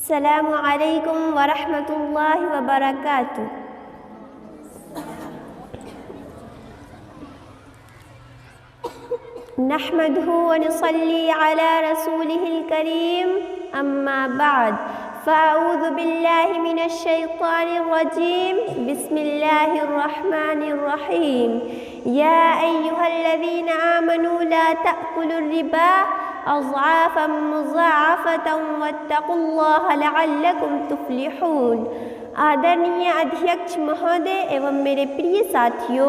السلام علیکم ورحمۃ اللہ وبرکاتہ۔ نحمدہ ونصلی علی رسولہ الکریم، اما بعد فاعوذ باللہ من الشیطان الرجیم، بسم اللہ الرحمن الرحیم۔ یا ایہا الذین آمنوا لا تأکلوا الربا اضعافا مضاعفتا واتقوا اللہ لعلکم تفلحون۔ आदरणीय अध्यक्ष महोदय एवं मेरे प्रिय साथियों,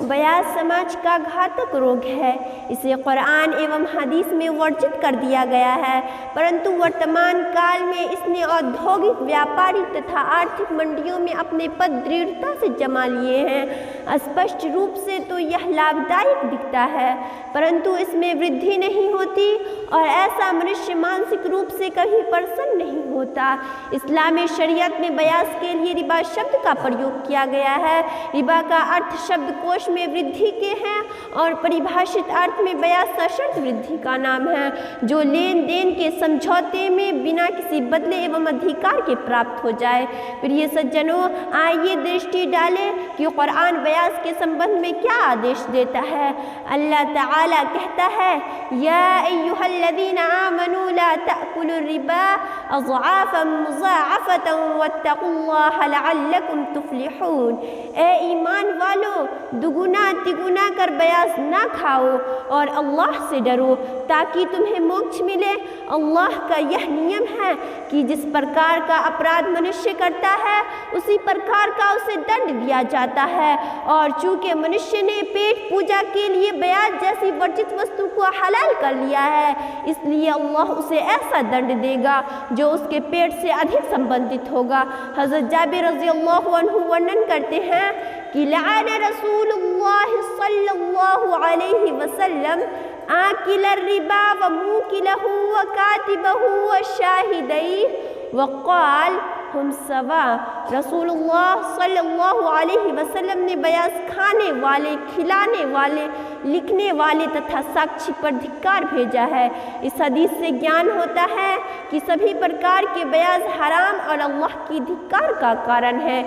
ब्याज समाज का घातक रोग है। इसे कुरान एवं हदीस में वर्जित कर दिया गया है, परंतु वर्तमान काल में इसने औद्योगिक, व्यापारिक तथा आर्थिक मंडियों में अपने पद दृढ़ता से जमा लिए हैं। स्पष्ट रूप से तो यह लाभदायक दिखता है, परंतु इसमें वृद्धि नहीं होती और ऐसा मनुष्य मानसिक रूप से कभी प्रसन्न नहीं होता। इस्लामी शरीयत में ब्याज के लिए रिबा शब्द का प्रयोग किया गया है। रिबा का अर्थ शब्दकोश में वृद्धि के हैं और परिभाषित अर्थ में ब्याज सशर्त वृद्धि का नाम है, जो लेन देन के समझौते में बिना किसी बदले एवं अधिकार के प्राप्त हो जाए। प्रिय सज्जनों, आइए दृष्टि डालें कि कुरान ब्याज के संबंध में क्या आदेश देता है। अल्लाह ताला कहता है, या अय्युहल्लज़ीना आमनू ला तअकुलु रिबा अज़आफ़न मुज़ाअफ़तन वत्तक़ुल्लाह लअल्लकुम तुफ़्लिहून। ए ईमान वालों, दुगुना तिगुना कर ब्याज ना खाओ और अल्लाह से डरो ताकि तुम्हें मोक्ष मिले। अल्लाह का यह नियम है कि जिस प्रकार का अपराध मनुष्य करता है उसी प्रकार का उसे दंड दिया जाता है, और चूँकि मनुष्य ने पेट पूजा के लिए ब्याज जैसी वर्जित वस्तु को हलाल कर लिया है, इसलिए अल्लाह उसे ऐसा दंड देगा जो उसके पेट से अधिक संबंधित होगा। हज़रत जाबिर रज़ियल्लाहु अन्हु वर्णन करते हैं कि लअन रसूलुल्लाह सल्लल्लाहु अलैहि वसल्लम आकिल रिबा व मूकिलहु व कातिबहु व शाहिदैहि वक़ाल हम सवा। रसूलुल्लाह सल्लल्लाहु अलैहि वसल्लम ने ब्याज खाने वाले, खिलाने वाले, लिखने वाले तथा साक्षी पर धिक्कार भेजा है। इस हदीस से ज्ञान होता है कि सभी प्रकार के ब्याज हराम और अल्लाह की धिक्कार का कारण है।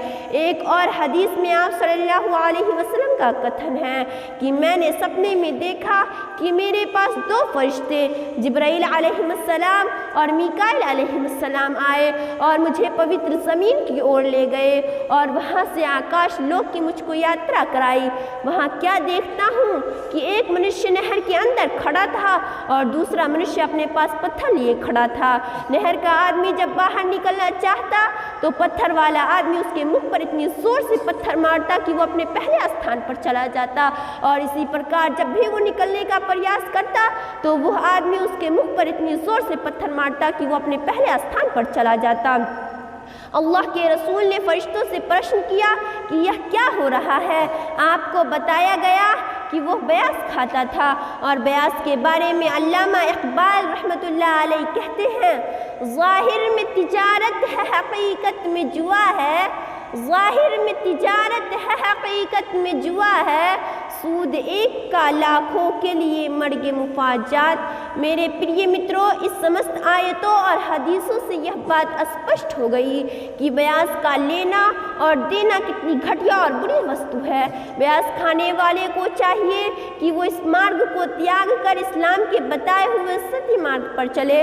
एक और हदीस में आप सल्लल्लाहु अलैहि वसल्लम का कथन है कि मैंने सपने में देखा कि मेरे पास दो फरिश्ते जिब्राइल अलैहिस्सलाम और मीकाईल अलैहिस्सलाम आए और मुझे पवित्र ज़मीन की ओर ले गए और वहाँ से आकाश लोक की मुझको यात्रा कराई। वहाँ क्या देखता हूँ कि एक मनुष्य नहर के अंदर खड़ा था और दूसरा मनुष्य अपने पास पत्थर लिए खड़ा था। नहर का आदमी जब बाहर निकलना चाहता तो पत्थर वाला आदमी उसके मुख पर इतनी जोर से पत्थर मारता कि वो अपने पहले स्थान पर चला जाता, और इसी प्रकार जब भी वो निकलने का प्रयास करता तो वह आदमी उसके मुख पर इतनी जोर से पत्थर मारता कि वो अपने पहले स्थान पर चला जाता। अल्लाह के रसूल ने फरिश्तों से प्रश्न किया कि यह क्या हो रहा है। आपको बताया गया कि वो ब्याज खाता था, और ब्याज के बारे में अल्लामा इक़बाल रहमतुल्लाह अलैह कहते हैं, ज़ाहिर में तिजारत है, हकीकत में जुआ है। ज़ाहिर में तिजारत है, हकीकत में जुआ है। सूद एक का लाखों के लिए मर्गे मुफाजात। मेरे प्रिय मित्रों, इस समस्त आयतों और हदीसों से यह बात स्पष्ट हो गई कि ब्याज का लेना और देना कितनी घटिया और बुरी वस्तु है। ब्याज खाने वाले को चाहिए कि वो इस मार्ग को त्याग कर इस्लाम के बताए हुए सही मार्ग पर चले।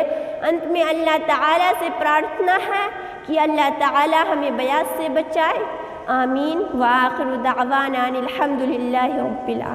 अंत में अल्लाह ताला से प्रार्थना है कि अल्लाह ताला हमें ब्याज से बचाए। आमीन। व आखिरु दावाना अनिल हम्दुलिल्लाहि रब्बिल आलमीन।